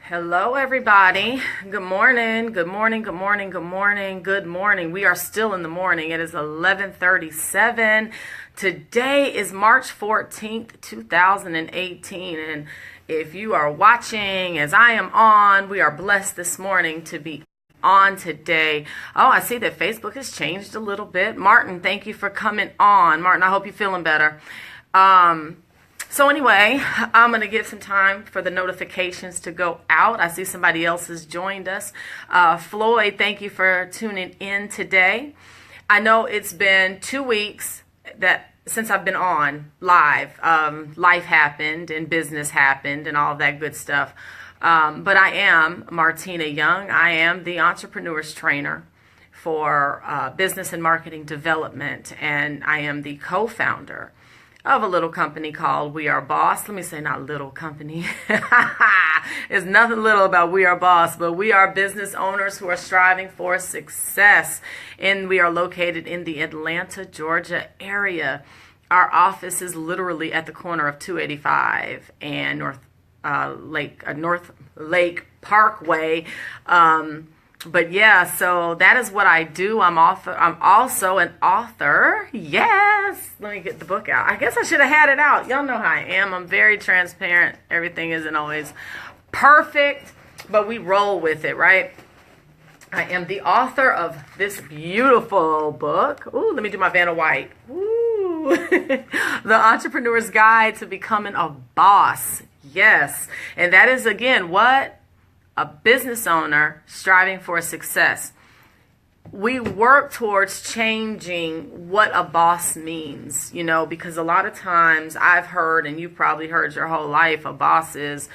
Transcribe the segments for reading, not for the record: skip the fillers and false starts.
Hello, everybody. Good morning. Good morning. Good morning. Good morning. Good morning. We are still in the morning. It is 11:37. Today is March 14th, 2018. And if you are watching as I am on, we are blessed this morning to be on today. Oh, I see that Facebook has changed a little bit. Martin, thank you for coming on. Martin, I hope you're feeling better. So anyway, I'm going to give some time for the notifications to go out. I see somebody else has joined us. Floyd, thank you for tuning in today. I know it's been 2 weeks since I've been on live. Life happened and business happened and all of that good stuff. But I am Martina Young. I am the Entrepreneur's Trainer for Business and Marketing Development, and I am the co-founder of a little company called We Are Boss. Let me say not little company. There's nothing little about We Are Boss, but we are business owners who are striving for success. And we are located in the Atlanta, Georgia area. Our office is literally at the corner of 285 and North Lake Parkway. But yeah, so that is what I do. I'm also an author. Yes. Let me get the book out. I guess I should have had it out. Y'all know how I am. I'm very transparent. Everything isn't always perfect, but we roll with it, right? I am the author of this beautiful book. Ooh, let me do my Vanna White. Ooh. The Entrepreneur's Guide to Becoming a Boss. Yes. And that is, again, what? A business owner striving for success. We work towards changing what a boss means, because a lot of times I've heard, and you've probably heard your whole life, a boss is,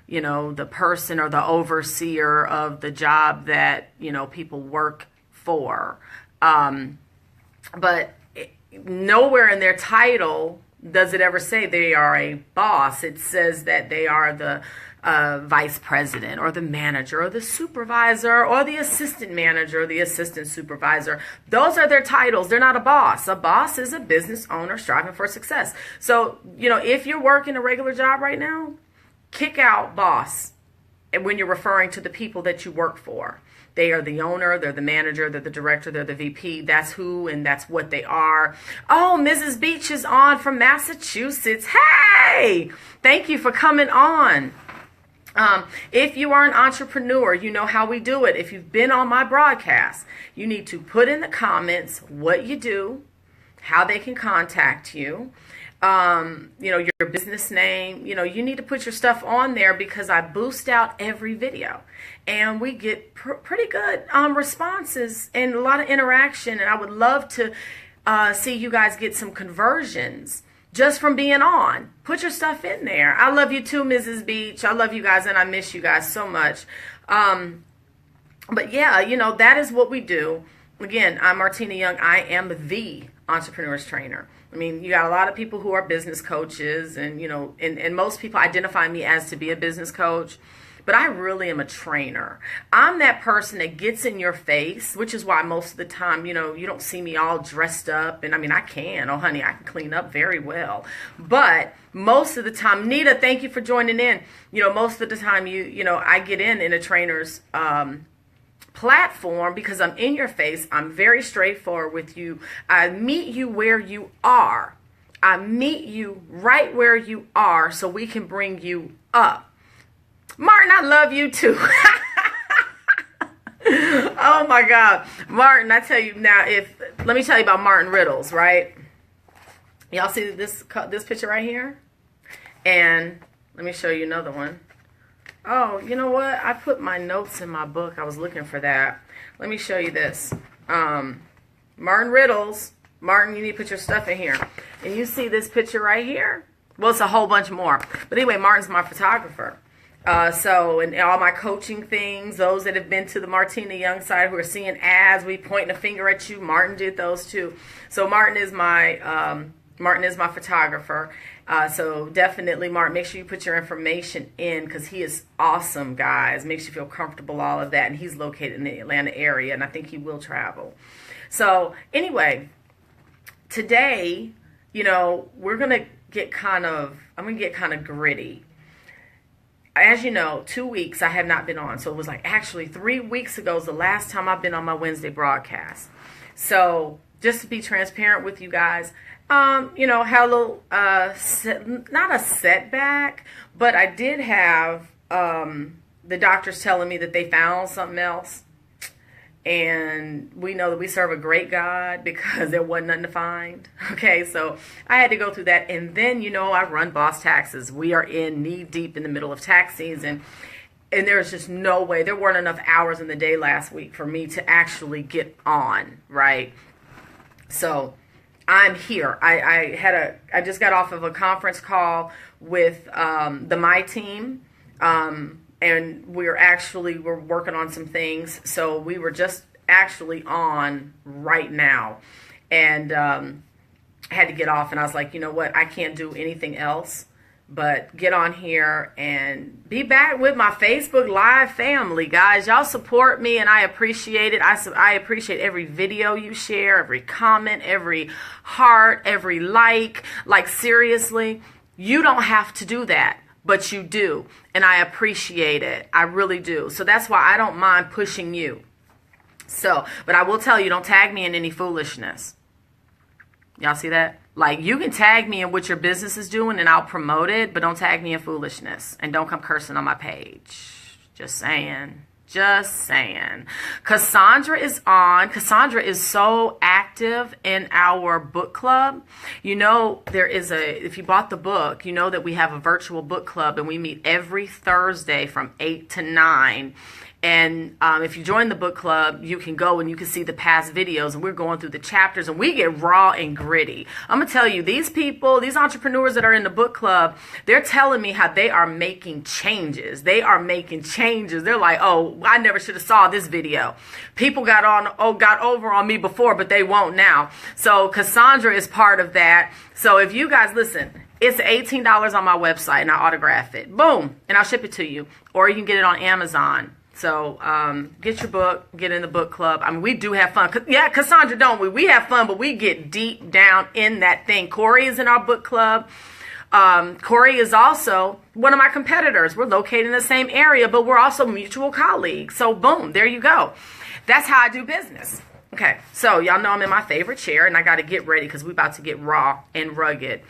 the person or the overseer of the job that, people work for. But nowhere in their title does it ever say they are a boss. It says that they are the vice president or the manager or the supervisor or the assistant manager or the assistant supervisor. Those are their titles. They're not a boss. A boss is a business owner striving for success. So, if you're working a regular job right now, kick out boss when you're referring to the people that you work for. They are the owner, they're the manager, they're the director, they're the VP. That's who and that's what they are. Oh, Mrs. Beach is on from Massachusetts. Hey, thank you for coming on. If you are an entrepreneur, you know how we do it. If you've been on my broadcast, you need to put in the comments what you do, how they can contact you, your business name. You need to put your stuff on there because I boost out every video. And we get pretty good responses and a lot of interaction. And I would love to see you guys get some conversions just from being on. Put your stuff in there. I love you too, Mrs. Beach. I love you guys and I miss you guys so much. But yeah, that is what we do. Again, I'm Martina Young. I am the Entrepreneur's Trainer. I mean, you got a lot of people who are business coaches and, and most people identify me as to be a business coach. But I really am a trainer. I'm that person that gets in your face, which is why most of the time, you don't see me all dressed up. And I mean, I can. Oh, honey, I can clean up very well. But most of the time, Nita, thank you for joining in. Most of the time, I get in a trainer's platform because I'm in your face. I'm very straightforward with you. I meet you where you are. I meet you right where you are so we can bring you up. Martin, I love you too. Oh my God. Martin, I tell you now, let me tell you about Martin Riddles, right? Y'all see this picture right here? And let me show you another one. Oh, you know what? I put my notes in my book. I was looking for that. Let me show you this. Martin Riddles. Martin, you need to put your stuff in here. And you see this picture right here? Well, it's a whole bunch more. But anyway, Martin's my photographer. And all my coaching things, those that have been to the Martina Young side who are seeing ads, we pointing a finger at you. Martin did those too. So Martin is my photographer. So definitely, Martin, make sure you put your information in because he is awesome, guys. Makes you feel comfortable, all of that. And he's located in the Atlanta area, and I think he will travel. So anyway, today, I'm going to get kind of gritty. as you know, 2 weeks I have not been on. So it was like actually 3 weeks ago is the last time I've been on my Wednesday broadcast. So just to be transparent with you guys, you know, had a little, not a setback, but I did have the doctors telling me that they found something else. And we know that we serve a great God because there wasn't nothing to find. Okay, so I had to go through that. And then, you know, I run Boss Taxes. We are in knee deep in the middle of tax season. And there's just no way. There weren't enough hours in the day last week for me to actually get on, right? So I'm here. I just got off of a conference call with the My Team. And we're working on some things. So we were just actually on right now, and had to get off. And I was like, you know what? I can't do anything else but get on here and be back with my Facebook Live family, guys. Y'all support me, and I appreciate it. I appreciate every video you share, every comment, every heart, every like. Like, seriously, you don't have to do that. But you do, and I appreciate it. I really do. So that's why I don't mind pushing you. So, but I will tell you, don't tag me in any foolishness. Y'all see that? Like, you can tag me in what your business is doing, and I'll promote it, but don't tag me in foolishness. And don't come cursing on my page. Just saying. Just saying. Cassandra is on. Cassandra is so active in our book club. You know, if you bought the book, you know that we have a virtual book club, and we meet every Thursday from 8 to 9. And if you join the book club, you can go and you can see the past videos, and we're going through the chapters, and we get raw and gritty. I'm going to tell you, these people, these entrepreneurs that are in the book club, they're telling me how they are making changes. They are making changes. They're like, oh, I never should have saw this video. People got over on me before, but they won't now. So Cassandra is part of that. So if you guys listen, it's $18 on my website, and I autograph it. Boom. And I'll ship it to you. Or you can get it on Amazon. So get your book, get in the book club. I mean, we do have fun. Yeah, Cassandra, don't we? We have fun, but we get deep down in that thing. Corey is in our book club. Corey is also one of my competitors. We're located in the same area, but we're also mutual colleagues. So boom, there you go. That's how I do business. Okay, so y'all know I'm in my favorite chair, and I got to get ready because we're about to get raw and rugged.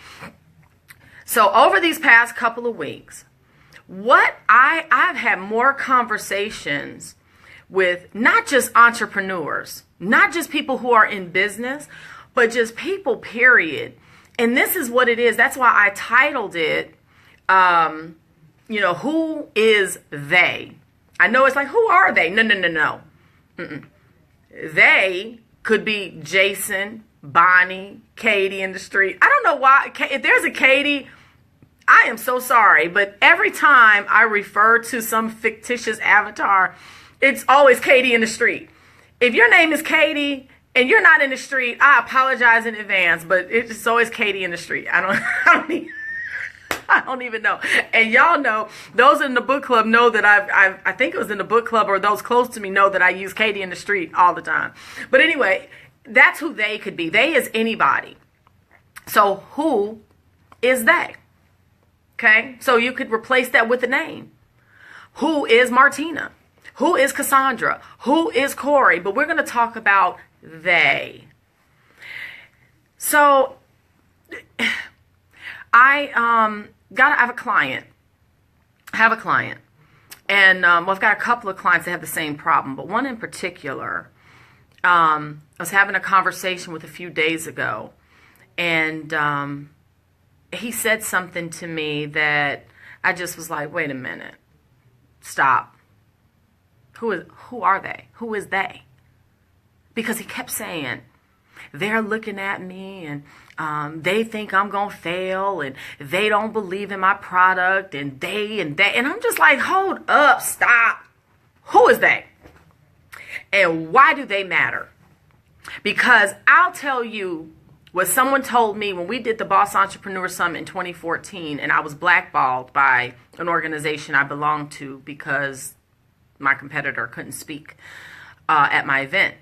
So over these past couple of weeks, I've had more conversations with not just entrepreneurs, not just people who are in business, but just people, period. And this is what it is. That's why I titled it, you know, who is they? I know it's like, who are they? No. They could be Jason, Bonnie, Katie in the street. I don't know why. If there's a Katie, I am so sorry, but every time I refer to some fictitious avatar, it's always Katie in the street. If your name is Katie and you're not in the street, I apologize in advance, but it's always Katie in the street. I don't even know. And y'all know, those in the book club know that I think it was in the book club, or those close to me know that I use Katie in the street all the time. But anyway, that's who they could be. They is anybody. So who is they? Okay, so you could replace that with a name. Who is Martina? Who is Cassandra? Who is Corey? But we're going to talk about they. So I have a client. And I've got a couple of clients that have the same problem, but one in particular, I was having a conversation with a few days ago, and he said something to me that I just was like, wait a minute, stop. Who are they? Who is they? Because he kept saying, they're looking at me and they think I'm going to fail and they don't believe in my product and they and that. And I'm just like, hold up, stop. Who is they? And why do they matter? Because I'll tell you what someone told me when we did the Boss Entrepreneur Summit in 2014, and I was blackballed by an organization I belonged to because my competitor couldn't speak at my event.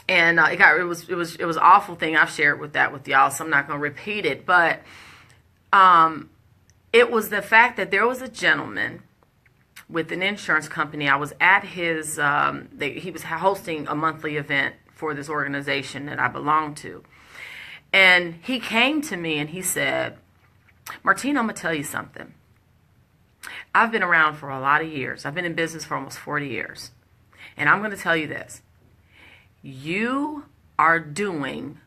And it was an awful thing. I've shared with y'all, so I'm not going to repeat it. But it It was the fact that there was a gentleman with an insurance company. I was at his, he was hosting a monthly event for this organization that I belong to. And he came to me and he said, Martina, I'm going to tell you something. I've been around for a lot of years. I've been in business for almost 40 years. And I'm going to tell you this. You are doing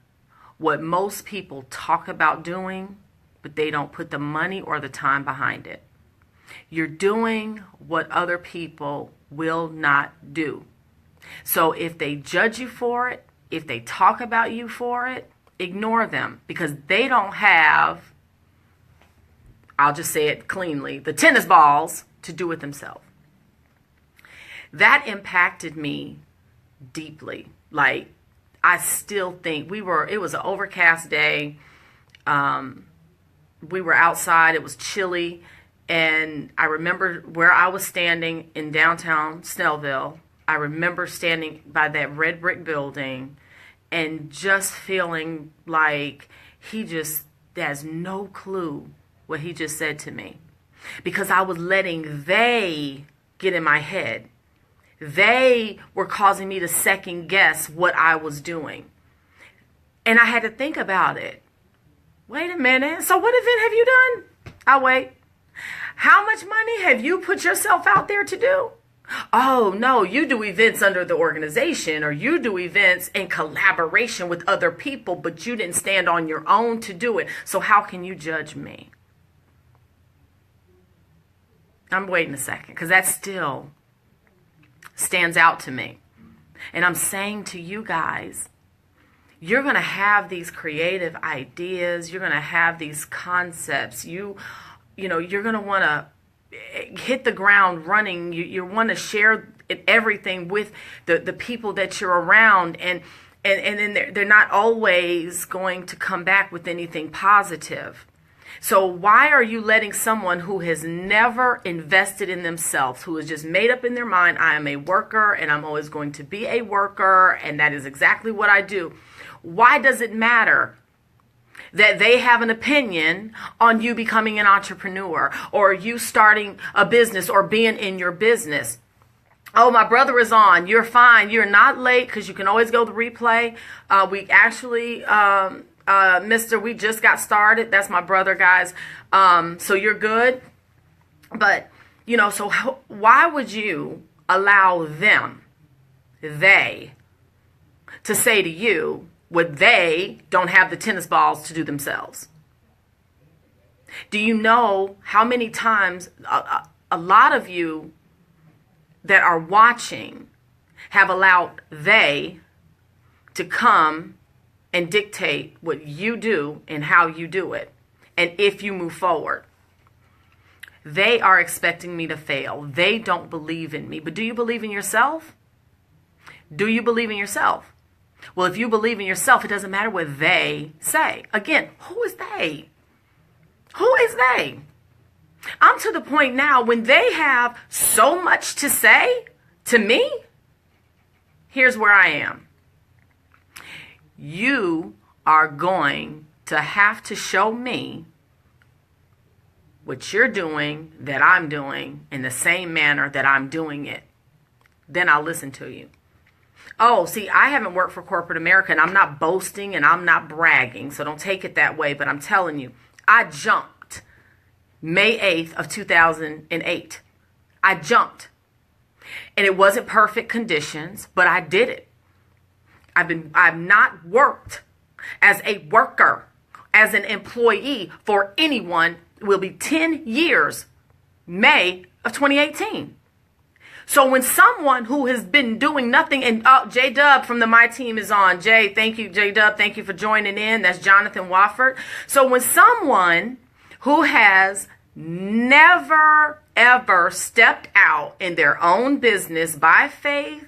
what most people talk about doing, but they don't put the money or the time behind it. You're doing what other people will not do. So if they judge you for it, if they talk about you for it, ignore them, because they don't have, I'll just say it cleanly, the tennis balls to do it themselves. That impacted me deeply. Like, I still think it was an overcast day. We were outside. It was chilly. And I remember where I was standing in downtown Snellville. I remember standing by that red brick building and just feeling like he just has no clue what he just said to me. Because I was letting they get in my head. They were causing me to second guess what I was doing. And I had to think about it. Wait a minute. So what event have you done? I'll wait. How much money have you put yourself out there to do? Oh, no, you do events under the organization, or you do events in collaboration with other people, but you didn't stand on your own to do it. So how can you judge me? I'm waiting a second, because that still stands out to me. And I'm saying to you guys, you're going to have these creative ideas. You're going to have these concepts. You're going to want to hit the ground running. You want to share everything with the people that you're around. And then they're not always going to come back with anything positive. So why are you letting someone who has never invested in themselves, who has just made up in their mind, I am a worker and I'm always going to be a worker and that is exactly what I do? Why does it matter that they have an opinion on you becoming an entrepreneur or you starting a business or being in your business? Oh, my brother is on. You're fine. You're not late, because you can always go to replay. We actually... Mister, we just got started. That's my brother, guys. So you're good. But, so why would you allow they, to say to you what they don't have the tennis balls to do themselves? Do you know how many times a lot of you that are watching have allowed they to come and dictate what you do and how you do it, and if you move forward? They are expecting me to fail. They don't believe in me. But do you believe in yourself? Do you believe in yourself? Well, if you believe in yourself, it doesn't matter what they say. Again, who is they? Who is they? I'm to the point now when they have so much to say to me. Here's where I am. You are going to have to show me what you're doing that I'm doing in the same manner that I'm doing it. Then I'll listen to you. Oh, see, I haven't worked for corporate America, and I'm not boasting and I'm not bragging, so don't take it that way. But I'm telling you, I jumped May 8th of 2008. I jumped. And it wasn't perfect conditions, but I did it. I've not worked as a worker, as an employee for anyone. It will be 10 years, May of 2018. So when someone who has been doing nothing, and J-Dub from the My Team is on. Jay, thank you, J-Dub. Thank you for joining in. That's Jonathan Wofford. So when someone who has never, ever stepped out in their own business by faith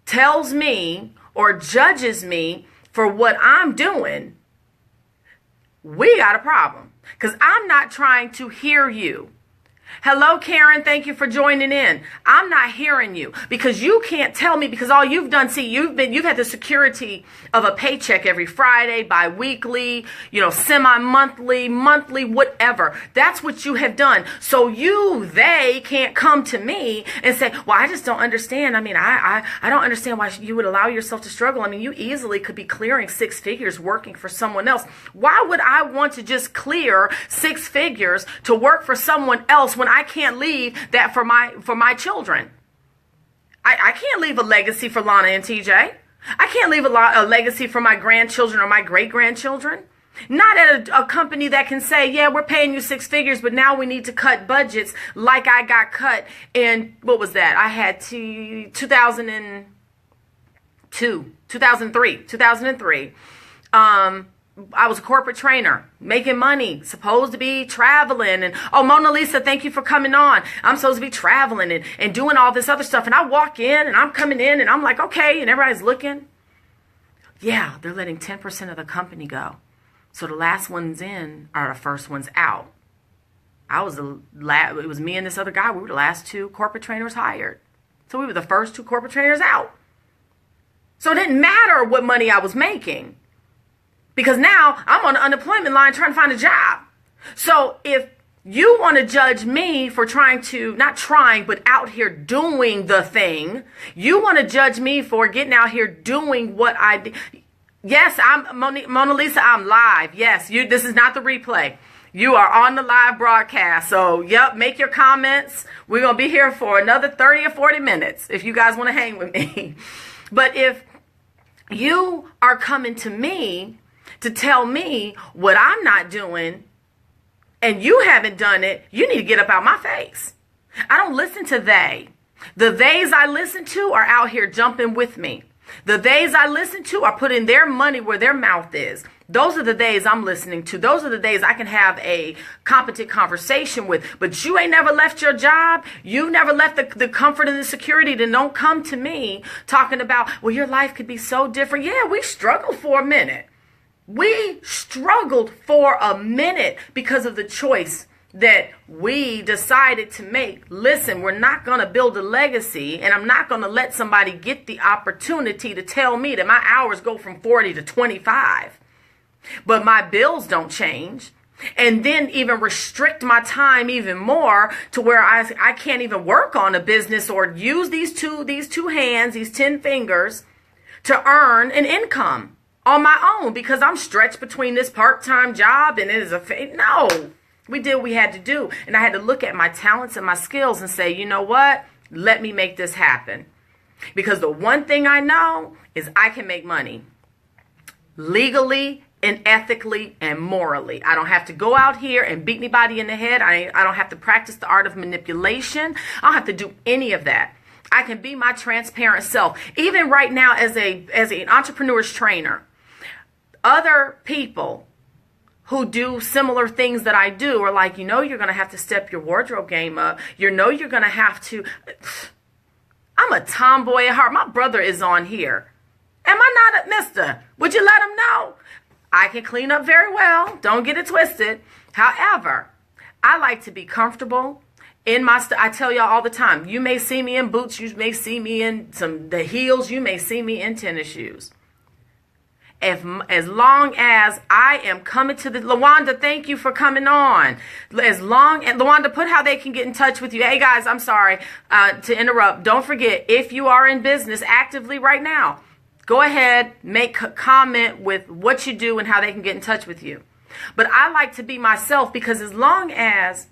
tells me or judges me for what I'm doing, we got a problem. Because I'm not trying to hear you. Hello, Karen. Thank you for joining in. I'm not hearing you because you can't tell me, because all you've done, see, you've had the security of a paycheck every Friday, bi-weekly, semi-monthly, monthly, whatever. That's what you have done. So they can't come to me and say, well, I just don't understand. I mean, I don't understand why you would allow yourself to struggle. I mean, you easily could be clearing 6 figures working for someone else. Why would I want to just clear 6 figures to work for someone else when I can't leave that for my children? I can't leave a legacy for Lana and TJ. I can't leave a legacy for my grandchildren or my great-grandchildren. Not at a company that can say, yeah, we're paying you 6 figures, but now we need to cut budgets like I got cut in, what was that? I had 2003. I was a corporate trainer, making money, supposed to be traveling. And, oh, Mona Lisa, thank you for coming on. I'm supposed to be traveling and doing all this other stuff. And I walk in and I'm coming in and I'm like, okay. And everybody's looking. Yeah, they're letting 10% of the company go. So the last ones in are the first ones out. It was me and this other guy. We were the last 2 corporate trainers hired. So we were the first 2 corporate trainers out. So it didn't matter what money I was making, because now I'm on the unemployment line trying to find a job. So if you want to judge me for but out here doing the thing, you want to judge me for getting out here doing what I did. Yes, I'm Mona Lisa, I'm live. Yes, this is not the replay. You are on the live broadcast. So, yep, make your comments. We're going to be here for another 30 or 40 minutes if you guys want to hang with me. But if you are coming to me to tell me what I'm not doing and you haven't done it, you need to get up out my face. I don't listen to they. The theys I listen to are out here jumping with me. The theys I listen to are putting their money where their mouth is. Those are the days I'm listening to. Those are the days I can have a competent conversation with. But you ain't never left your job. You never left the comfort and the security. Then don't come to me talking about, well, your life could be so different. Yeah, we struggled for a minute. We struggled for a minute because of the choice that we decided to make. Listen, we're not going to build a legacy, and I'm not going to let somebody get the opportunity to tell me that my hours go from 40 to 25, but my bills don't change, and then even restrict my time even more to where I can't even work on a business or use these two hands, these 10 fingers, to earn an income on my own because I'm stretched between this part-time job and it is no. We did what we had to do. And I had to look at my talents and my skills and say, you know what? Let me make this happen. Because the one thing I know is I can make money legally and ethically and morally. I don't have to go out here and beat anybody in the head. I don't have to practice the art of manipulation. I don't have to do any of that. I can be my transparent self. Even right now as an entrepreneur's trainer, other people who do similar things that I do are like, you're going to have to step your wardrobe game up. You're going to have to. I'm a tomboy at heart. My brother is on here. Am I not a mister? Would you let him know? I can clean up very well. Don't get it twisted. However, I like to be comfortable in my I tell y'all all the time, you may see me in boots. You may see me in the heels. You may see me in tennis shoes. As long as I am coming to LaWanda, thank you for coming on. LaWanda, put how they can get in touch with you. Hey guys, I'm sorry to interrupt. Don't forget, if you are in business actively right now, go ahead, make a comment with what you do and how they can get in touch with you. But I like to be myself because as long as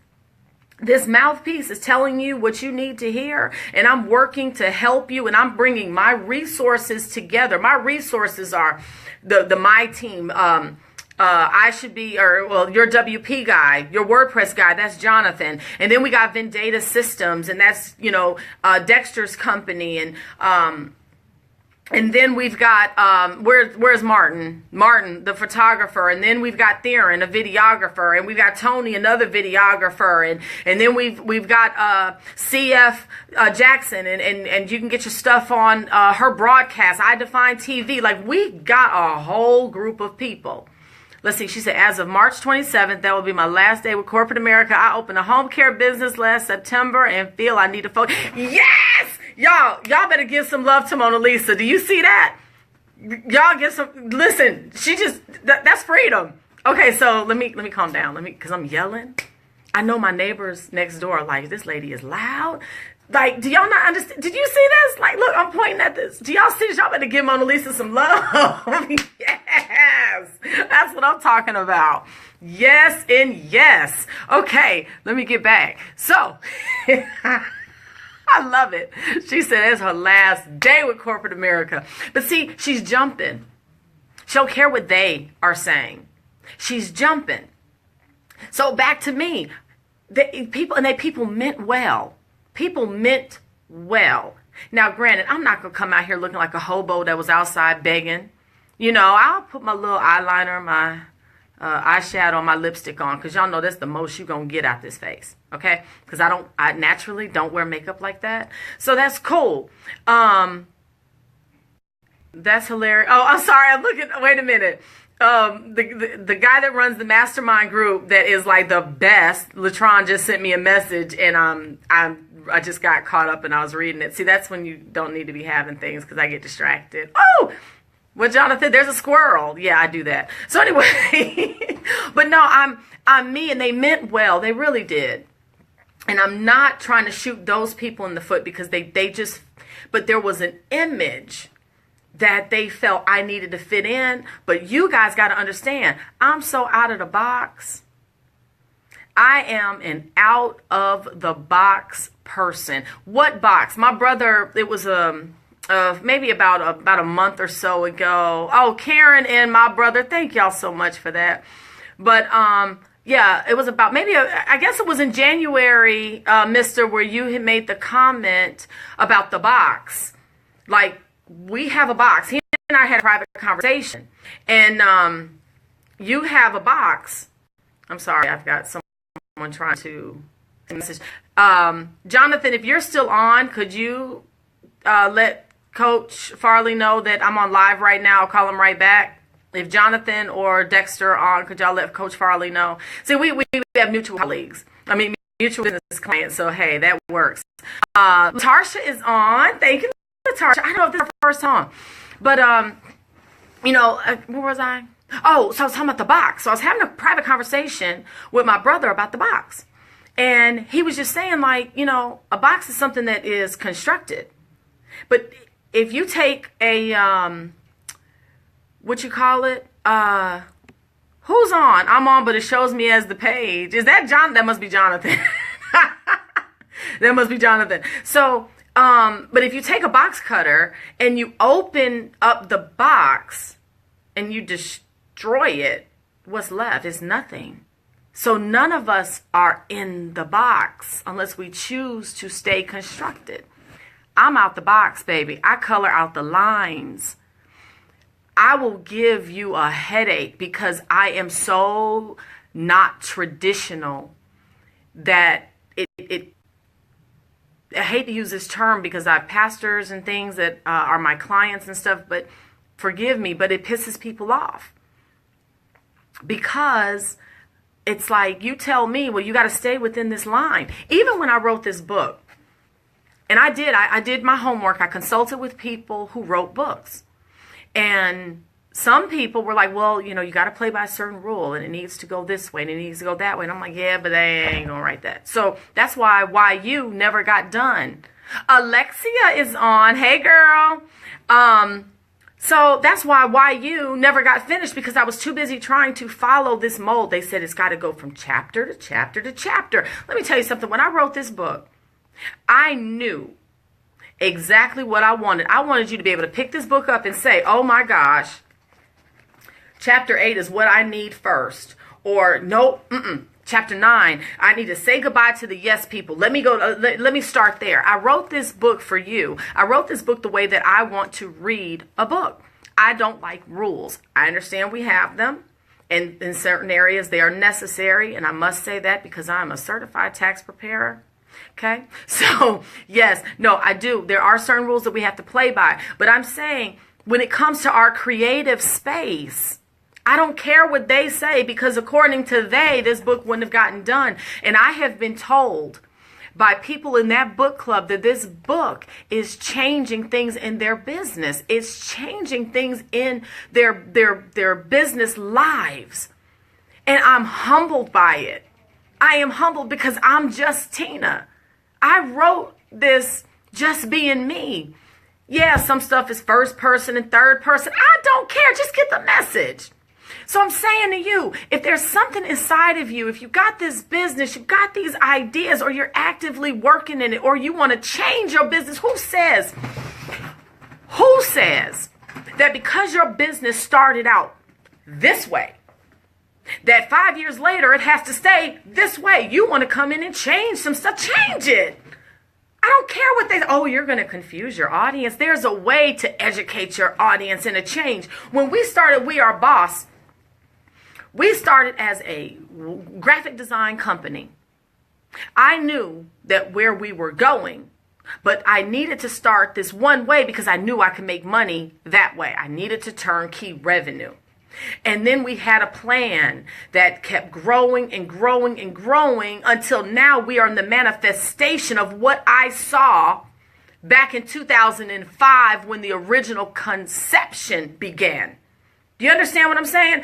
this mouthpiece is telling you what you need to hear, and I'm working to help you, and I'm bringing my resources together. My resources are the my team. I should be, your WP guy, your WordPress guy, that's Jonathan. And then we got Vendetta Systems, and that's, Dexter's company. And then we've got, where's Martin? Martin, the photographer. And then we've got Theron, a videographer. And we've got Tony, another videographer. And then we've got CF Jackson. And you can get your stuff on her broadcast, I Define TV. Like, we got a whole group of people let's see, she said, as of March 27th, that will be my last day with corporate America. I opened a home care business last September and feel I need to focus. Yes! Y'all better give some love to Mona Lisa. Do you see that? Y'all get some, listen, she just, that's freedom. Okay, so let me calm down. Because I'm yelling. I know my neighbors next door are like, this lady is loud. Like, do y'all not understand? Did you see this? Like, look, I'm pointing at this. Do y'all see this? Y'all better give Mona Lisa some love. Yes. That's what I'm talking about. Yes and yes. Okay, let me get back. So, I love it. She said it's her last day with corporate America. But see, she's jumping. She don't care what they are saying. She's jumping. So back to me. People meant well. People meant well. Now, granted, I'm not going to come out here looking like a hobo that was outside begging. You know, I'll put my little eyeliner, my eyeshadow, my lipstick on, because y'all know that's the most you're going to get out this face. Okay? Because I naturally don't wear makeup like that. So that's cool. That's hilarious. Oh, I'm sorry. Wait a minute. The guy that runs the mastermind group that is like the best, Latron, just sent me a message, and I just got caught up and I was reading it. See, that's when you don't need to be having things, because I get distracted. Oh, well, Jonathan, there's a squirrel. Yeah, I do that. So anyway, but no, I'm me, and they meant well. They really did. And I'm not trying to shoot those people in the foot, because they just, but there was an image that they felt I needed to fit in. But you guys got to understand, I'm so out of the box. I am an out of the box person. What box? My brother, it was maybe about a month or so ago. Oh, Karen and my brother, thank y'all so much for that. But yeah, it was about I guess it was in January, Mister, where you had made the comment about the box. Like, we have a box. He and I had a private conversation, and you have a box. I'm sorry, I've got someone trying to message. Jonathan, if you're still on, could you let Coach Farley know that I'm on live right now? I'll call him right back. If Jonathan or Dexter are on, could y'all let Coach Farley know? See, we have mutual colleagues. I mean, mutual business clients. So hey, that works. Tarsha is on. Thank you, Tarsha. I don't know if this is her first time, but you know, where was I? Oh, so I was talking about the box. So I was having a private conversation with my brother about the box, and he was just saying, like, you know, a box is something that is constructed, but if you take a what you call it? Who's on? I'm on, but it shows me as the page. Is that John? That must be Jonathan. That must be Jonathan. So, but if you take a box cutter and you open up the box and you destroy it, what's left is nothing. So none of us are in the box unless we choose to stay constructed. I'm out the box, baby. I color out the lines. I will give you a headache because I am so not traditional that it I hate to use this term because I have pastors and things that are my clients and stuff, but forgive me, but it pisses people off. Because it's like, you tell me, well, you got to stay within this line. Even when I wrote this book, and I did my homework, I consulted with people who wrote books. And some people were like, well, you know, you got to play by a certain rule, and it needs to go this way, and it needs to go that way. And I'm like, yeah, but they ain't going to write that. So that's why you never got done. Alexia is on. Hey, girl. So that's why you never got finished, because I was too busy trying to follow this mold. They said it's got to go from chapter to chapter to chapter. Let me tell you something. When I wrote this book, I knew exactly what I wanted. I wanted you to be able to pick this book up and say, oh my gosh, chapter 8 is what I need first. Or nope, chapter 9, I need to say goodbye to the yes people. Let me go. Let me start there. I wrote this book for you. I wrote this book the way that I want to read a book. I don't like rules. I understand we have them, and in certain areas they are necessary. And I must say that because I'm a certified tax preparer. Okay, so yes, no, I do. There are certain rules that we have to play by. But I'm saying when it comes to our creative space, I don't care what they say, because according to they, this book wouldn't have gotten done. And I have been told by people in that book club that this book is changing things in their business. It's changing things in their business lives. And I'm humbled by it. I am humbled because I'm just Tina. I wrote this just being me. Yeah, some stuff is first person and third person. I don't care. Just get the message. So I'm saying to you, if there's something inside of you, if you got this business, you got these ideas, or you're actively working in it, or you want to change your business, who says that because your business started out this way, that 5 years later it has to stay this way? You want to come in and change some stuff, change it. I don't care what you're going to confuse your audience. There's a way to educate your audience and a change. When we started We Are Boss, we started as a graphic design company. I knew that where we were going, but I needed to start this one way because I knew I could make money that way. I needed to turnkey revenue. And then we had a plan that kept growing and growing and growing until now we are in the manifestation of what I saw back in 2005 when the original conception began. Do you understand what I'm saying?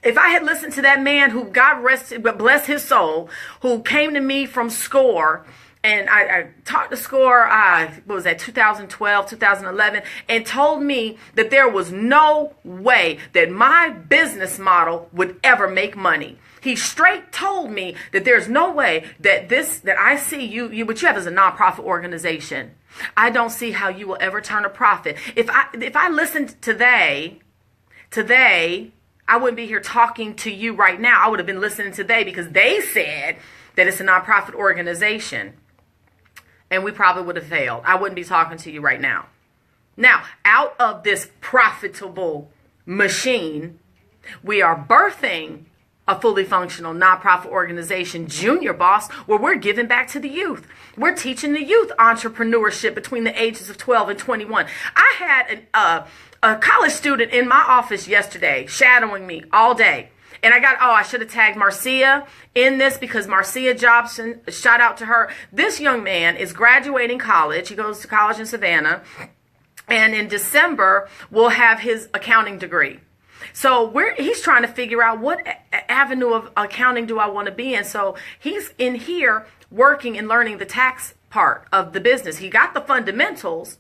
If I had listened to that man who, God bless his soul, who came to me from SCORE, and I talked to SCORE, what was that, 2012, 2011, and told me that there was no way that my business model would ever make money. He straight told me that there's no way that I see what you have as a nonprofit organization. I don't see how you will ever turn a profit. If I listened today, I wouldn't be here talking to you right now. I would have been listening today because they said that it's a nonprofit organization. And we probably would have failed. I wouldn't be talking to you right now. Now, out of this profitable machine, we are birthing a fully functional nonprofit organization, Junior Boss, where we're giving back to the youth. We're teaching the youth entrepreneurship between the ages of 12 and 21. I had a college student in my office yesterday shadowing me all day. And I should have tagged Marcia in this because Marcia Jobson, shout out to her. This young man is graduating college. He goes to college in Savannah. And in December, will have his accounting degree. So he's trying to figure out what avenue of accounting do I want to be in. So he's in here working and learning the tax part of the business. He got the fundamentals.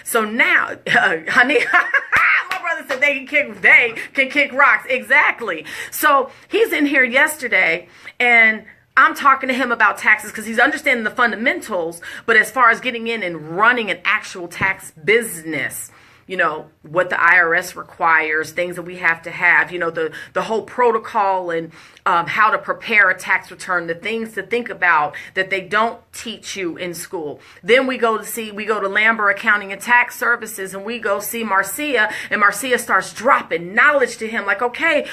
So now, honey, my brother said they can kick rocks. Exactly. So he's in here yesterday, and I'm talking to him about taxes because he's understanding the fundamentals. But as far as getting in and running an actual tax business, you know, what the IRS requires, things that we have to have, you know, the whole protocol and how to prepare a tax return, the things to think about that they don't teach you in school. Then we go to Lambert Accounting and Tax Services, and we go see Marcia, and Marcia starts dropping knowledge to him like, okay,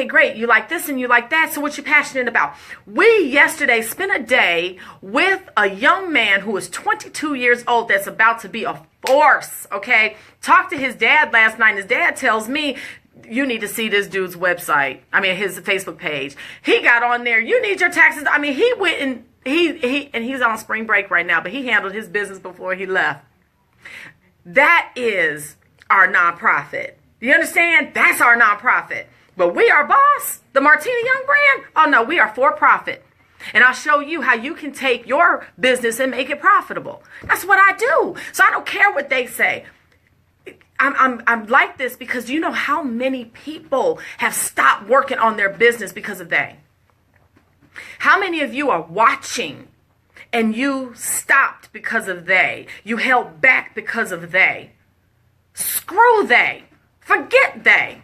great. You like this and you like that. So what you passionate about? We yesterday spent a day with a young man who is 22 years old that's about to be a force, okay? Talked to his dad last night. His dad tells me, you need to see this dude's website. I mean, his Facebook page. He got on there. You need your taxes. I mean, he went and he's on spring break right now, but he handled his business before he left. That is our nonprofit. You understand? That's our nonprofit. But We Are Boss, the Martina Young brand, oh no, we are for profit. And I'll show you how you can take your business and make it profitable. That's what I do. So I don't care what they say. I'm like this because do you know how many people have stopped working on their business because of they? How many of you are watching and you stopped because of they? You held back because of they. Screw they. Forget they.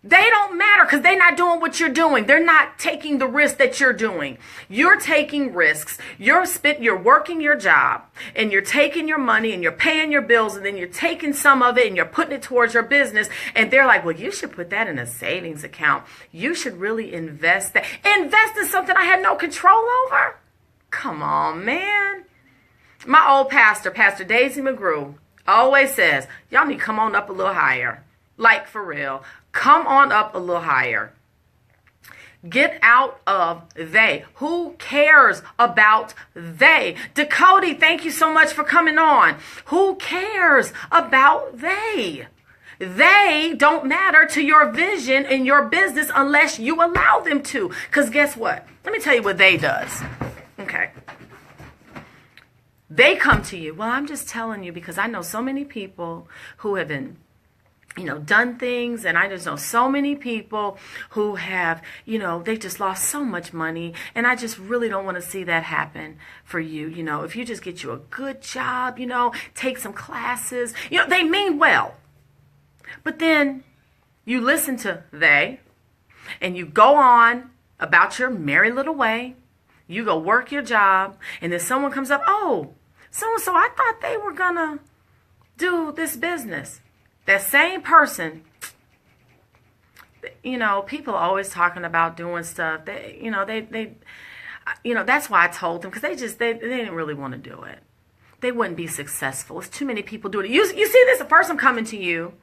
They don't matter because they're not doing what you're doing. They're not taking the risk that you're doing. You're taking risks. You're working your job, and you're taking your money, and you're paying your bills, and then you're taking some of it and you're putting it towards your business. And they're like, well, you should put that in a savings account. You should really invest that. Invest in something I had no control over? Come on, man. My old pastor, Pastor Daisy McGrew, always says, y'all need to come on up a little higher. Like, for real. Come on up a little higher. Get out of they. Who cares about they? Dakota, thank you so much for coming on. Who cares about they? They don't matter to your vision and your business unless you allow them to. Because guess what? Let me tell you what they does. Okay. They come to you. Well, I'm just telling you because I know so many people who have been done things, and I just know so many people who have, they just lost so much money, and I just really don't want to see that happen for you. If you just get you a good job, take some classes, they mean well. But then you listen to they, and you go on about your merry little way. You go work your job, and then someone comes up, oh, so-and-so, I thought they were gonna do this business. That same person, people are always talking about doing stuff. They that's why I told them, because they didn't really want to do it. They wouldn't be successful. It's too many people doing it. You see this, first I'm coming to you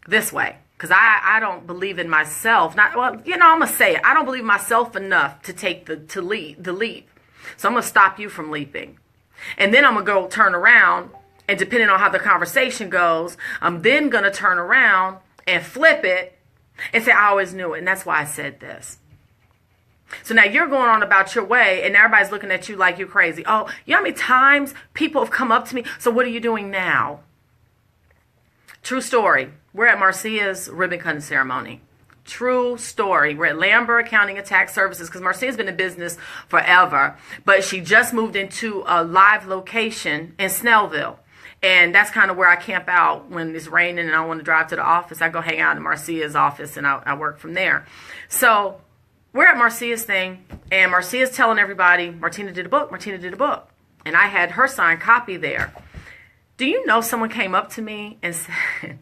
this way, because I don't believe in myself. I'm gonna say it. I don't believe myself enough to take the leap. So I'm gonna stop you from leaping, and then I'm gonna go turn around. And depending on how the conversation goes, I'm then going to turn around and flip it and say, I always knew it. And that's why I said this. So now you're going on about your way, and everybody's looking at you like you're crazy. Oh, you know how many times people have come up to me? So what are you doing now? True story. We're at Marcia's ribbon cutting ceremony. True story. We're at Lambert Accounting and Tax Services, because Marcia's been in business forever. But she just moved into a live location in Snellville. And that's kind of where I camp out when it's raining and I want to drive to the office. I go hang out in Marcia's office, and I work from there. So we're at Marcia's thing, and Marcia's telling everybody, Martina did a book, Martina did a book. And I had her signed copy there. Do you know someone came up to me and said,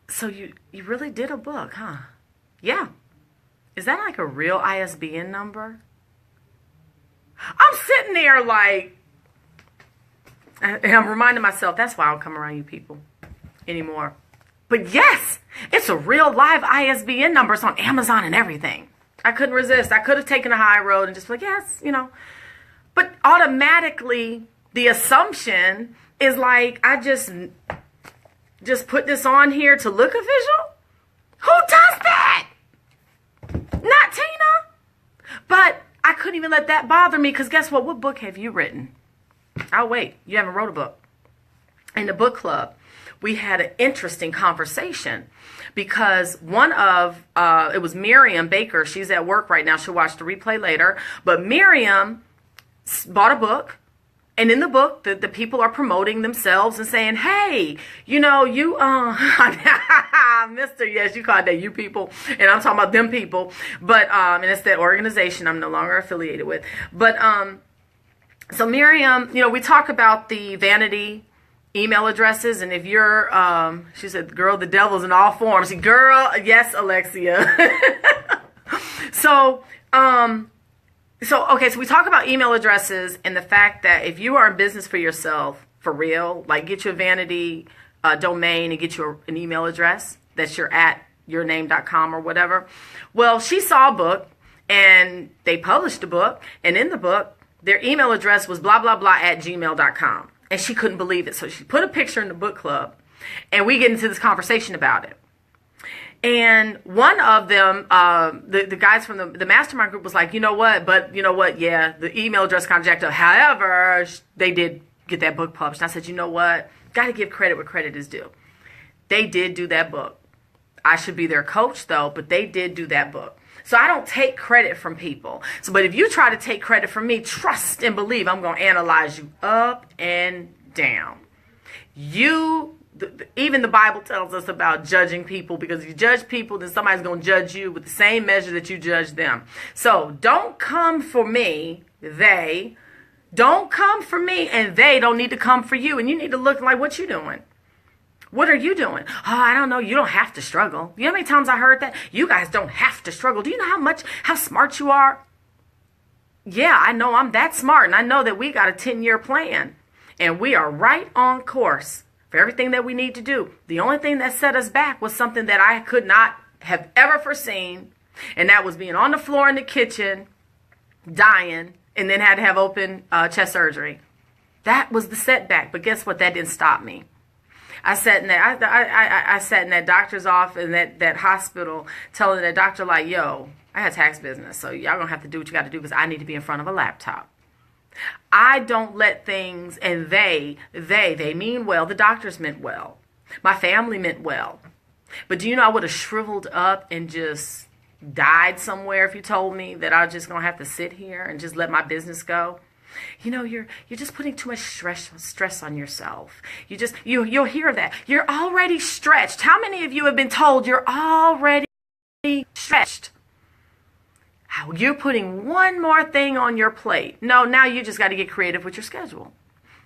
so you really did a book, huh? Yeah. Is that like a real ISBN number? I'm sitting there like, and I'm reminding myself, that's why I don't come around you people anymore. But yes, it's a real live ISBN number. It's on Amazon and everything. I couldn't resist. I could have taken a high road and just like, yes, But automatically, the assumption is like, I just put this on here to look official? Who does that? Not Tina. But I couldn't even let that bother me, because guess what? What book have you written? I'll wait. You haven't wrote a book. In the book club, we had an interesting conversation, because it was Miriam Baker. She's at work right now. She'll watch the replay later. But Miriam bought a book. And in the book, the people are promoting themselves and saying, hey, Mr. Yes, you called that you people. And I'm talking about them people. But, and it's that organization I'm no longer affiliated with. But, so Miriam, we talk about the vanity email addresses. And if you're, she said, girl, the devil's in all forms. Girl, yes, Alexia. So we talk about email addresses and the fact that if you are in business for yourself, for real, like get you a vanity domain and get you an email address that you're at yourname.com or whatever. Well, she saw a book, and they published a book, and in the book, their email address was blah, blah, blah at gmail.com. And she couldn't believe it. So she put a picture in the book club, and we get into this conversation about it. And one of them, the guys from the mastermind group was like, yeah, the email address got jacked up. However, they did get that book published. And I said, you know what? Got to give credit where credit is due. They did do that book. I should be their coach, though, but they did do that book. So I don't take credit from people. But if you try to take credit from me, trust and believe I'm going to analyze you up and down. Even the Bible tells us about judging people, because if you judge people, then somebody's going to judge you with the same measure that you judge them. So don't come for me, don't come for me, and they don't need to come for you. And you need to look like, what you doing? What are you doing? Oh, I don't know. You don't have to struggle. You know how many times I heard that? You guys don't have to struggle. Do you know how smart you are? Yeah, I know I'm that smart, and I know that we got a 10-year plan, and we are right on course for everything that we need to do. The only thing that set us back was something that I could not have ever foreseen, and that was being on the floor in the kitchen, dying, and then had to have open chest surgery. That was the setback. But guess what? That didn't stop me. I sat in that I sat in that doctor's office, in that hospital, telling that doctor, like, yo, I had tax business, so y'all gonna have to do what you got to do because I need to be in front of a laptop. I don't let things, and they mean well. The doctors meant well. My family meant well. But do you know I would have shriveled up and just died somewhere if you told me that I was just going to have to sit here and just let my business go? You know, you're just putting too much stress on yourself. You'll hear that. You're already stretched. How many of you have been told you're already stretched? You're putting one more thing on your plate. No, now you just got to get creative with your schedule.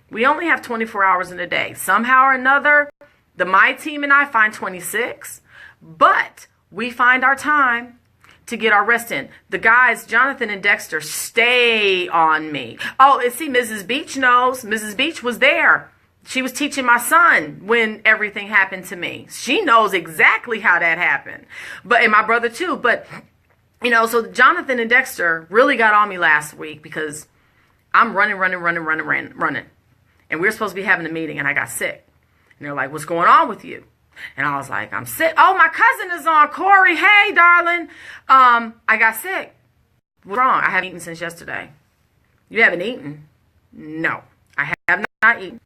We only have 24 hours in a day. Somehow or another, my team and I find 26, but we find our time to get our rest in. The guys, Jonathan and Dexter, stay on me. Oh, and see, Mrs. Beach knows. Mrs. Beach was there. She was teaching my son when everything happened to me. She knows exactly how that happened. And my brother too. But, you know, so Jonathan and Dexter really got on me last week because I'm running. And we were supposed to be having a meeting, and I got sick. And they're like, what's going on with you? And I was like, I'm sick. Oh, my cousin is on. Corey, hey, darling. I got sick. What's wrong? I haven't eaten since yesterday. You haven't eaten? No, I have not eaten.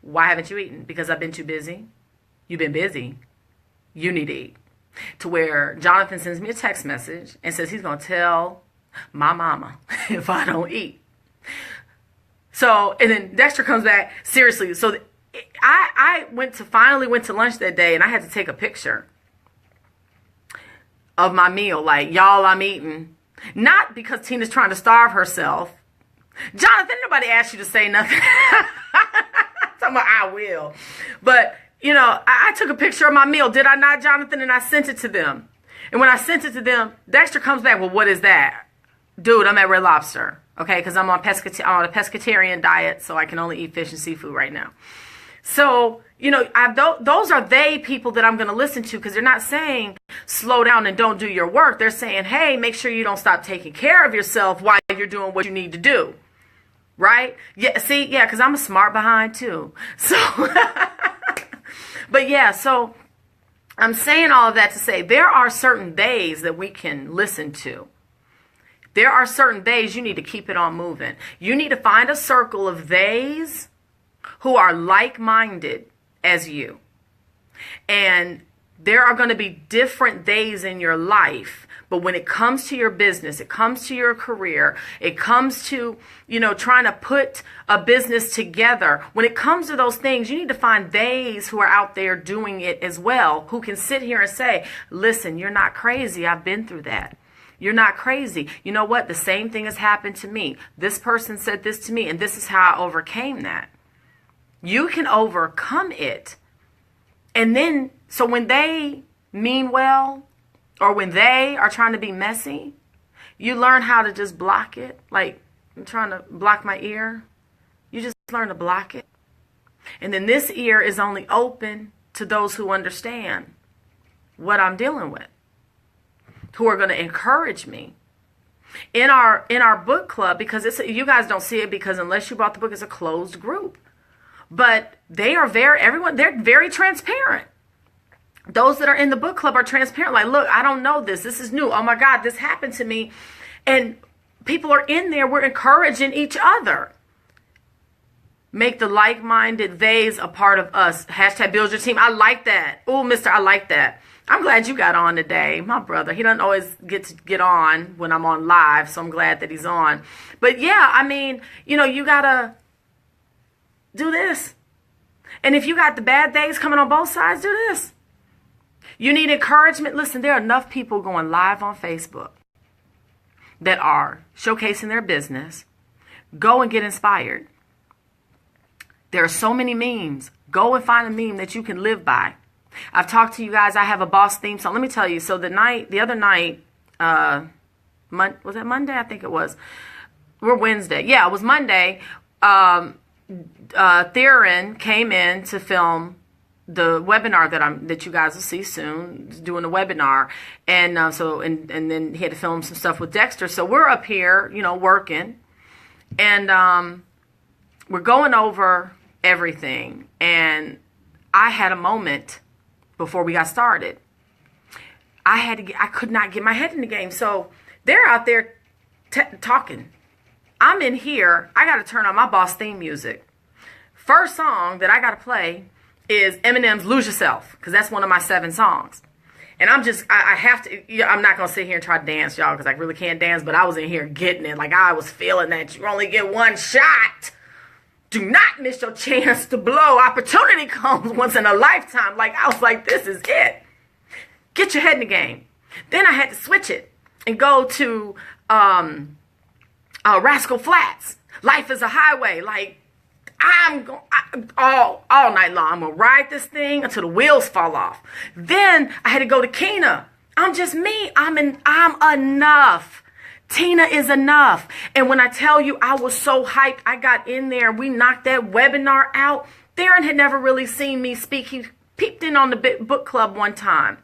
Why haven't you eaten? Because I've been too busy. You've been busy. You need to eat. To where Jonathan sends me a text message and says he's going to tell my mama if I don't eat. So, and then Dexter comes back, seriously. So I finally went to lunch that day, and I had to take a picture of my meal. Like, y'all, I'm eating. Not because Tina's trying to starve herself. Jonathan, nobody asked you to say nothing. Talking about I will. But, you know, I took a picture of my meal. Did I not, Jonathan? And I sent it to them. And when I sent it to them, Dexter comes back, well, what is that? Dude, I'm at Red Lobster. Okay, because I'm on a pescatarian diet, so I can only eat fish and seafood right now. So, you know, those are people that I'm going to listen to, because they're not saying slow down and don't do your work. They're saying, hey, make sure you don't stop taking care of yourself while you're doing what you need to do. Right? Yeah, see, yeah, because I'm a smart behind too. So, but yeah, so I'm saying all of that to say there are certain days that we can listen to. There are certain days you need to keep it on moving. You need to find a circle of theys who are like-minded as you. And there are going to be different days in your life. But when it comes to your business, it comes to your career, it comes to, you know, trying to put a business together. When it comes to those things, you need to find theys who are out there doing it as well, who can sit here and say, listen, you're not crazy. I've been through that. You're not crazy. You know what? The same thing has happened to me. This person said this to me, and this is how I overcame that. You can overcome it. And then, so when they mean well, or when they are trying to be messy, you learn how to just block it. Like, I'm trying to block my ear. You just learn to block it. And then this ear is only open to those who understand what I'm dealing with, who are going to encourage me. In our book club, because you guys don't see it because unless you bought the book, it's a closed group. But they're very transparent. Those that are in the book club are transparent. Like, look, I don't know this. This is new. Oh my God, this happened to me. And people are in there. We're encouraging each other. Make the like-minded theys a part of us. Hashtag build your team. I like that. Oh, mister, I like that. I'm glad you got on today. My brother, he doesn't always get on when I'm on live, so I'm glad that he's on. But yeah, I mean, you know, you got to do this. And if you got the bad days coming on both sides, do this. You need encouragement. Listen, there are enough people going live on Facebook that are showcasing their business. Go and get inspired. There are so many memes. Go and find a meme that you can live by. I've talked to you guys. I have a boss theme song. Let me tell you. So the other night, was that Monday? I think it was. We're Wednesday. Yeah, it was Monday. Theron came in to film the webinar that you guys will see soon, doing a webinar, and and then he had to film some stuff with Dexter. So we're up here, working, and we're going over everything. And I had a moment before we got started. I could not get my head in the game. So they're out there talking. I'm in here. I got to turn on my boss theme music. First song that I got to play is Eminem's Lose Yourself, because that's one of my 7 songs. And I have to, I'm not going to sit here and try to dance, y'all, because I really can't dance, but I was in here getting it. Like, I was feeling that you only get one shot. Do not miss your chance to blow. Opportunity comes once in a lifetime. Like, I was like, this is it. Get your head in the game. Then I had to switch it and go to Rascal Flatts. Life is a Highway. Like, all night long. I'm going to ride this thing until the wheels fall off. Then I had to go to Keena. I'm just me. I'm enough. Tina is enough. And when I tell you I was so hyped, I got in there. We knocked that webinar out. Darren had never really seen me speak. He peeped in on the book club one time,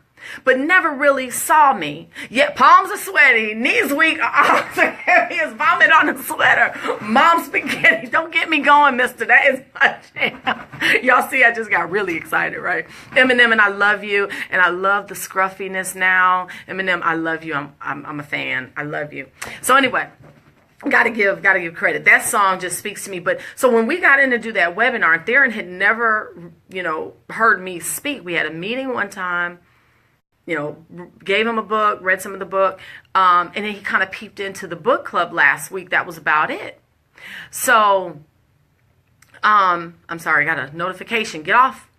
but never really saw me. Yet palms are sweaty, knees weak, arms are heavy as vomit on a sweater. Mom spaghetti, don't get me going, mister. That is my jam. Y'all see, I just got really excited, right? Eminem, and I love you, and I love the scruffiness now. Eminem, I love you. I'm a fan. I love you. So anyway, gotta give credit. That song just speaks to me. But so when we got in to do that webinar, Darren had never, heard me speak. We had a meeting one time. Gave him a book, read some of the book, and then he kind of peeped into the book club last week. That was about it. So, I'm sorry, I got a notification. Get off.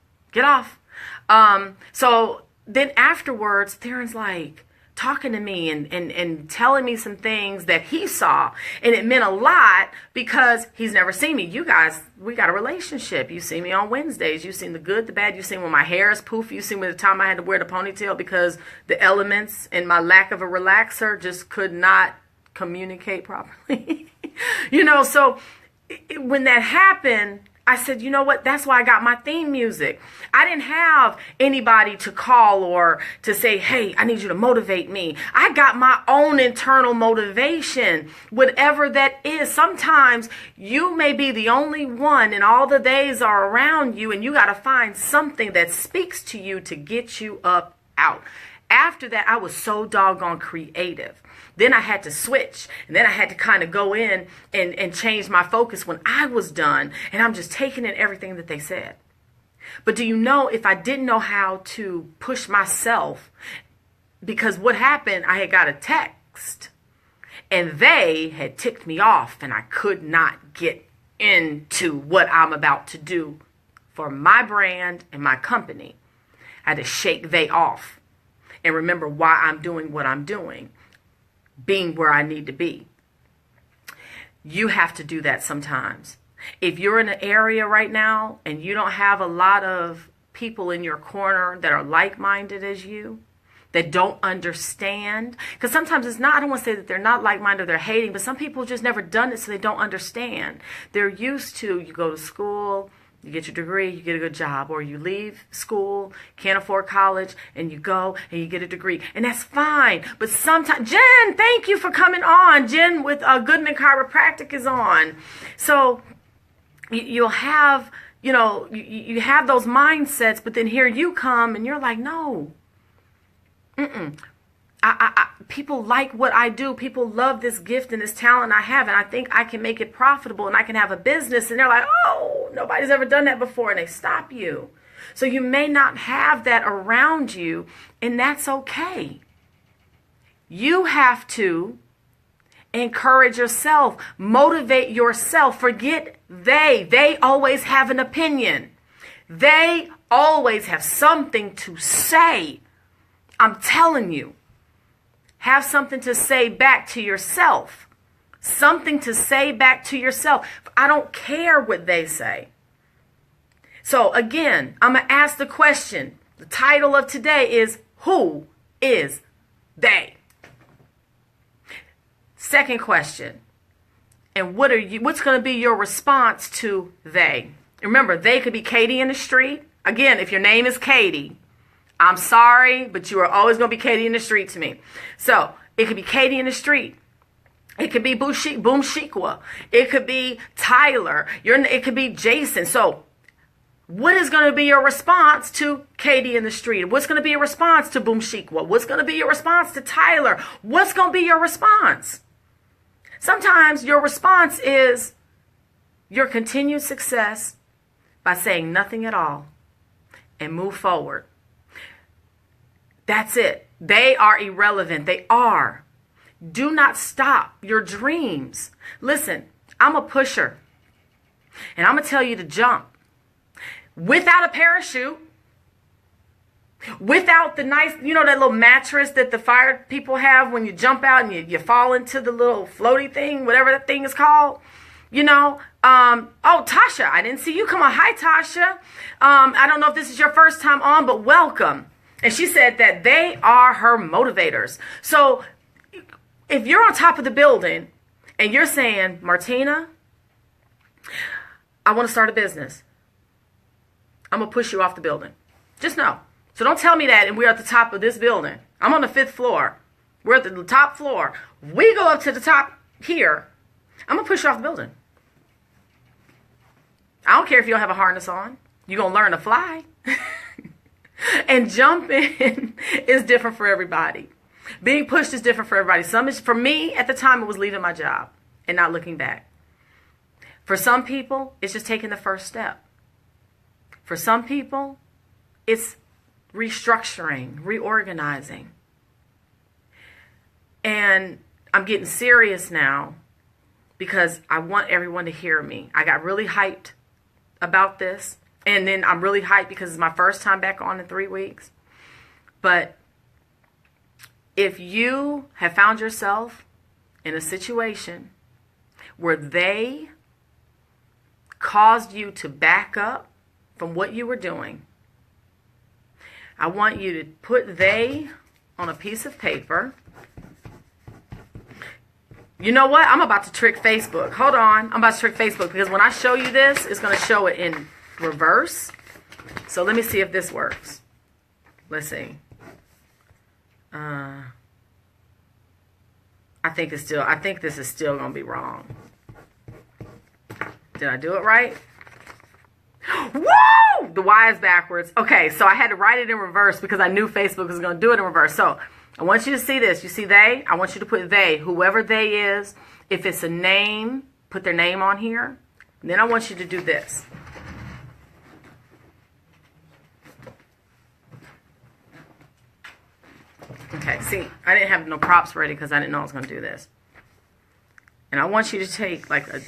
So then afterwards, Darren's like talking to me and telling me some things that he saw. And it meant a lot because he's never seen me. You guys, we got a relationship. You see me on Wednesdays. You've seen the good, the bad. You've seen when my hair is poofy. You've seen when the time I had to wear the ponytail because the elements and my lack of a relaxer just could not communicate properly. So when that happened, I said, you know what? That's why I got my theme music. I didn't have anybody to call or to say, hey, I need you to motivate me. I got my own internal motivation, whatever that is. Sometimes you may be the only one and all the days are around you, and you got to find something that speaks to you to get you up out. After that, I was so doggone creative. Then I had to switch, and then I had to kind of go in and change my focus when I was done, and I'm just taking in everything that they said. But do you know, if I didn't know how to push myself, because what happened, I had got a text, and they had ticked me off, and I could not get into what I'm about to do for my brand and my company. I had to shake they off and remember why I'm doing what I'm doing. Being where I need to be. You have to do that sometimes. If you're in an area right now and you don't have a lot of people in your corner that are like-minded as you, that don't understand, because sometimes it's not, I don't want to say that they're not like-minded, they're hating, but some people just never done it, so they don't understand. They're used to, you go to school, you get your degree, you get a good job, or you leave school, can't afford college, and you go and you get a degree. And that's fine. But sometimes, Jen, thank you for coming on. Jen with Goodman Chiropractic is on. So you'll have, you have those mindsets, but then here you come and you're like, no. People like what I do. People love this gift and this talent I have, and I think I can make it profitable and I can have a business. And they're like, oh, nobody's ever done that before, and they stop you. So you may not have that around you, and that's okay. You have to encourage yourself, motivate yourself. Forget they. They always have an opinion. They always have something to say. I'm telling you. Have something to say back to yourself. Something to say back to yourself. I don't care what they say. So again, I'm going to ask the question. The title of today is, who is they? Second question. And what's going to be your response to they? Remember, they could be Katie in the street. Again, if your name is Katie, I'm sorry, but you are always going to be Katie in the street to me. So it could be Katie in the street. It could be Boom Shikwa. It could be Tyler. It could be Jason. So what is going to be your response to Katie in the street? What's going to be your response to Boom Shikwa? What's going to be your response to Tyler? What's going to be your response? Sometimes your response is your continued success by saying nothing at all and move forward. That's it. They are irrelevant. They are. Do not stop your dreams. Listen, I'm a pusher, and I'm going to tell you to jump without a parachute, without the nice, that little mattress that the fire people have when you jump out and you fall into the little floaty thing, whatever that thing is called. Oh, Tasha, I didn't see you come on. Hi, Tasha. I don't know if this is your first time on, but welcome. And she said that they are her motivators. So if you're on top of the building and you're saying, Martina, I want to start a business, I'm going to push you off the building. Just know. So don't tell me that and we're at the top of this building. I'm on the 5th floor. We're at the top floor. We go up to the top here. I'm going to push you off the building. I don't care if you don't have a harness on. You're going to learn to fly. And jumping is different for everybody. Being pushed is different for everybody. For me, at the time, it was leaving my job and not looking back. For some people, it's just taking the first step. For some people, it's restructuring, reorganizing. And I'm getting serious now because I want everyone to hear me. I got really hyped about this. And then I'm really hyped because it's my first time back on in 3 weeks. But if you have found yourself in a situation where they caused you to back up from what you were doing, I want you to put they on a piece of paper. You know what? I'm about to trick Facebook. Hold on. I'm about to trick Facebook because when I show you this, it's going to show it in reverse. So let me see if this works. Let's see. I think this is still going to be wrong. Did I do it right? Woo! The Y is backwards. Okay, so I had to write it in reverse because I knew Facebook was going to do it in reverse. So I want you to see this. You see they? I want you to put they, whoever they is. If it's a name, put their name on here. And then I want you to do this. Okay, see, I didn't have no props ready because I didn't know I was going to do this. And I want you to take like a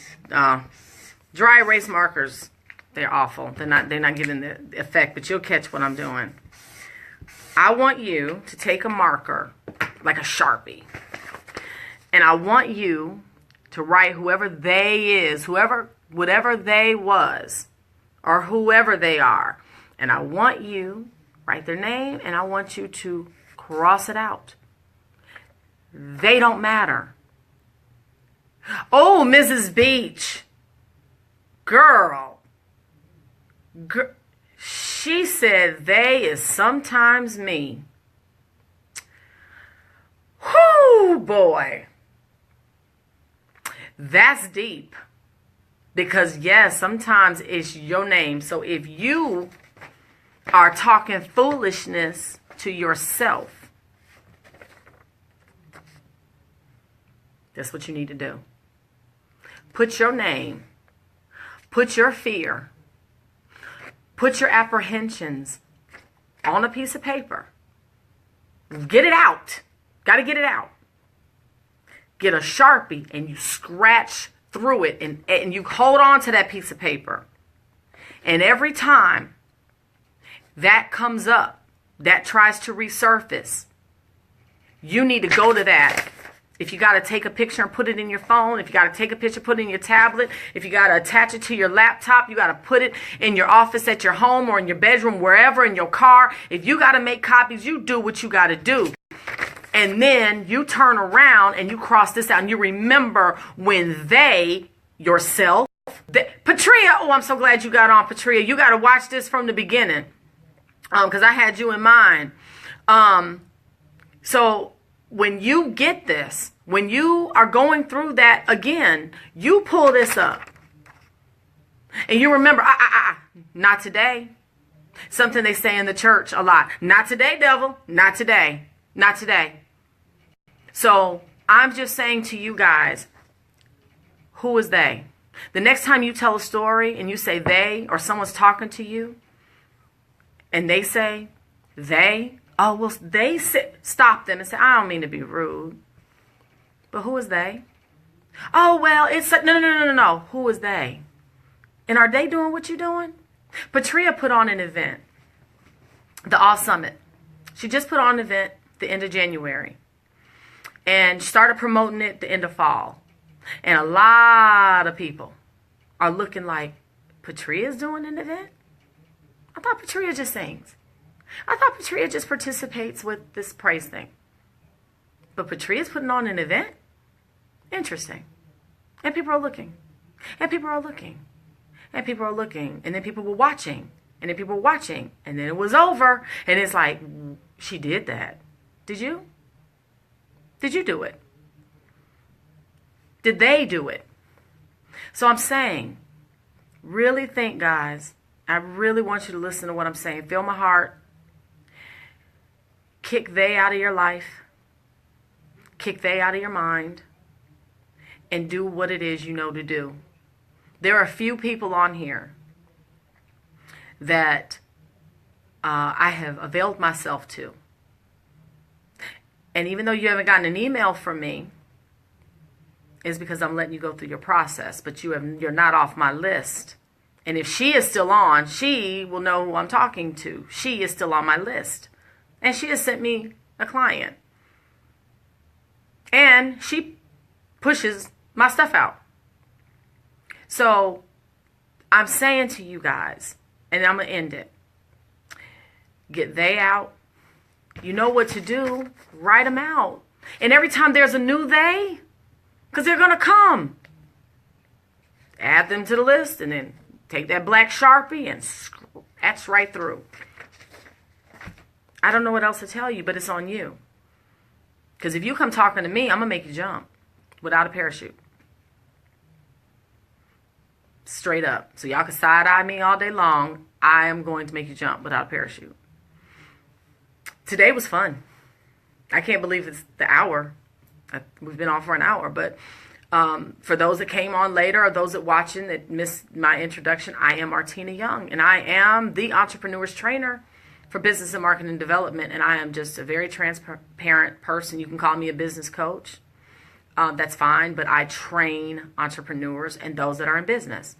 dry erase markers. They're awful. They're not giving the effect, but you'll catch what I'm doing. I want you to take a marker, like a Sharpie, and I want you to write whoever they is, whatever they was, or whoever they are. And I want you write their name, and I want you to cross it out. They don't matter. Oh, Mrs. Beach. Girl. She said they is sometimes me. Whoo, boy. That's deep. Because, yes, sometimes it's your name. So if you are talking foolishness to yourself, that's what you need to do. Put your name, put your fear, put your apprehensions on a piece of paper. Get it out. Got to get it out. Get a Sharpie and you scratch through it and you hold on to that piece of paper. And every time that comes up, that tries to resurface, you need to go to that. If you got to take a picture and put it in your phone, if you got to take a picture, put it in your tablet, if you got to attach it to your laptop, you got to put it in your office at your home or in your bedroom, wherever, in your car. If you got to make copies, you do what you got to do. And then you turn around and you cross this out and you remember when they, yourself, Patria, oh, I'm so glad you got on, Patria. You got to watch this from the beginning, because I had you in mind. So when you get this, when you are going through that again, you pull this up. And you remember, not today. Something they say in the church a lot. Not today, devil. Not today. Not today. So I'm just saying to you guys, who is they? The next time you tell a story and you say they, or someone's talking to you and they say they, oh, well, they say, stop them and say, I don't mean to be rude, but who is they? Oh, well, it's no. Who is they? And are they doing what you're doing? Patria put on an event, the All Summit. She just put on an event the end of January and started promoting it the end of fall. And a lot of people are looking like, Patria's doing an event? I thought Patria just sings. I thought Patria just participates with this praise thing. But Patria's putting on an event? Interesting. And people are looking. And people are looking. And people are looking. And then people were watching. And then people were watching. And then it was over. And it's like, she did that. Did you? Did you do it? Did they do it? So I'm saying, really think, guys. I really want you to listen to what I'm saying. Feel my heart. Kick they out of your life. Kick they out of your mind. And do what it is you know to do. There are a few people on here that I have availed myself to. And even though you haven't gotten an email from me, it's because I'm letting you go through your process. But you're not off my list. And if she is still on, she will know who I'm talking to. She is still on my list. And she has sent me a client. And she pushes my stuff out. So I'm saying to you guys, and I'm going to end it. Get they out. You know what to do. Write them out. And every time there's a new they, because they're going to come, add them to the list and then take that black Sharpie and scratch right through. I don't know what else to tell you, but it's on you. Because if you come talking to me, I'm going to make you jump without a parachute. Straight up. So y'all can side-eye me all day long. I am going to make you jump without a parachute. Today was fun. I can't believe it's the hour. We've been on for an hour. But for those that came on later or those that watching that missed my introduction, I am Martina Young. And I am the Entrepreneur's Trainer for Business and Marketing Development. And I am just a very transparent person. You can call me a business coach. That's fine. But I train entrepreneurs and those that are in business.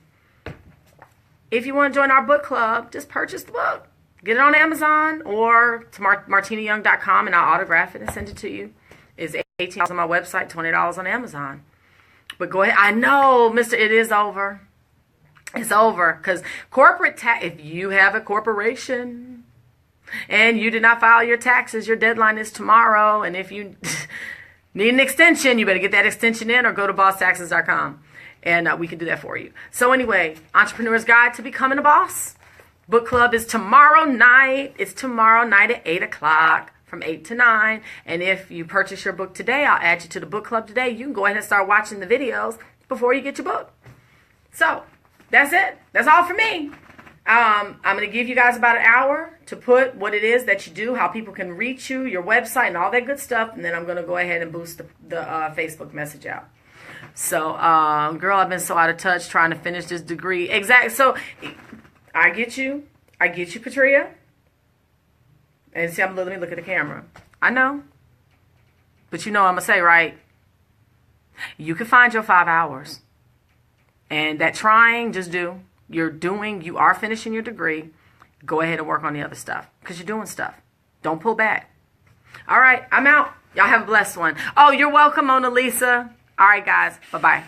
If you want to join our book club, just purchase the book. Get it on Amazon or to martinayoung.com and I'll autograph it and send it to you. It's $18 on my website, $20 on Amazon. But go ahead. I know, Mr. It is over. It's over. Because corporate tax, if you have a corporation and you did not file your taxes, your deadline is tomorrow. And if you need an extension, you better get that extension in or go to bosstaxes.com. And we can do that for you. So anyway, Entrepreneur's Guide to Becoming a Boss. Book club is tomorrow night. It's tomorrow night at 8 o'clock from 8 to 9. And if you purchase your book today, I'll add you to the book club today. You can go ahead and start watching the videos before you get your book. So that's it. That's all for me. I'm going to give you guys about an hour to put what it is that you do, how people can reach you, your website, and all that good stuff. And then I'm going to go ahead and boost the Facebook message out. So, girl, I've been so out of touch trying to finish this degree. Exactly. So, I get you. I get you, Patria. And see, let me look at the camera. I know. But you know what I'm going to say, right? You can find your 5 hours. And that trying, just do. You are finishing your degree. Go ahead and work on the other stuff. Because you're doing stuff. Don't pull back. All right, I'm out. Y'all have a blessed one. Oh, you're welcome, Mona Lisa. All right, guys. Bye-bye.